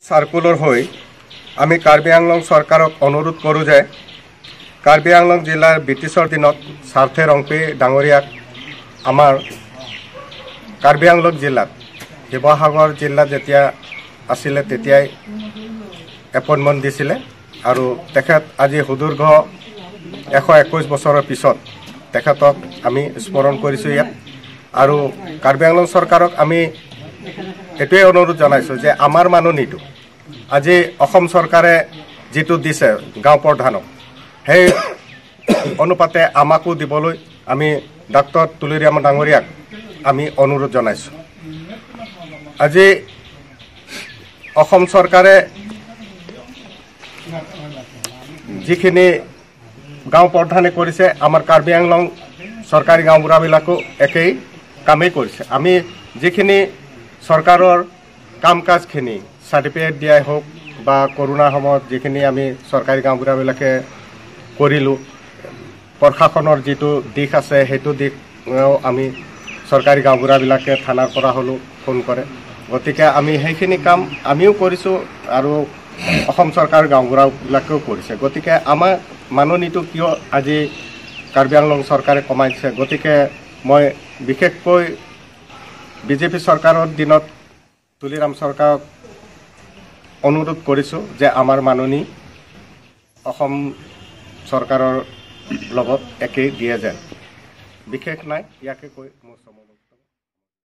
সাৰ্কুলাৰ হই আমি কাৰ্বি আংলং সৰকাৰক অনুৰোধ কৰো যে কাৰ্বি আংলং জিলাৰ ব্ৰিটিশৰ দিনত স্বাৰ্থে ৰংপি ডাঙৰিয়াক আমাৰ কাৰ্বি আংলং জিলাত শিৱসাগৰ জিলা যেতিয়া আছিলে তেতিয়াই এপইণ্টমেণ্ট দিছিলে আৰু তেখেত আজি সুদীৰ্ঘ 121 বছৰৰ পিছত তেখেতক আমি স্মৰণ কৰিছোঁ ইয়াত আৰু কাৰ্বি আংলং চৰকাৰক আমি এটোৱে অনুৰোধ জনাইছোঁ যে আমাৰ মাননীটো আজি অসম চৰকাৰে যেটো দিছে গাঁও প্ৰধানক সেই অনুপাতে আমাকো দিবলৈ আমি ডাক্তৰ তুলিৰাম ডাঙৰীয়াক আমি অনুৰোধ জনাইছোঁ আজি অসম চৰকাৰে যিখিনি গাঁও প্ৰধানে কৰিছে আমাৰ কাৰ্বি আংলং চৰকাৰী গাঁওবুঢ়াবিলাকো একেই কামেই কৰিছে আমি যিখিনি চৰকাৰৰ কাম কাজখিনি চাৰ্টিফিকেট দিয়াই হওক বা কৰোণাৰ সময়ত যিখিনি আমি চৰকাৰী গাঁওবুঢ়াবিলাকে কৰিলোঁ প্ৰশাসনৰ যিটো দিশ আছে সেইটো দিশ আমি চৰকাৰী গাঁওবুঢ়াবিলাকে থানাৰ পৰা হ'লেও ফোন কৰে গতিকে আমি সেইখিনি কাম আমিও কৰিছোঁ আৰু অসম চৰকাৰৰ গাঁওবুঢ়াবিলাকেও কৰিছে গতিকে আমাৰ মাননীটো কিয় আজি কাৰ্বি আংলং চৰকাৰে কমাইছে গতিকে মই বিশেষকৈ বিজেপি চৰকাৰৰ দিনত তুলিৰাম চৰকাৰক অনুৰোধ কৰিছোঁ যে আমাৰ মাননী অসম চৰকাৰৰ লগত একেই দিয়ে যেন বিশেষ নাই ইয়াকে কৈ মোৰ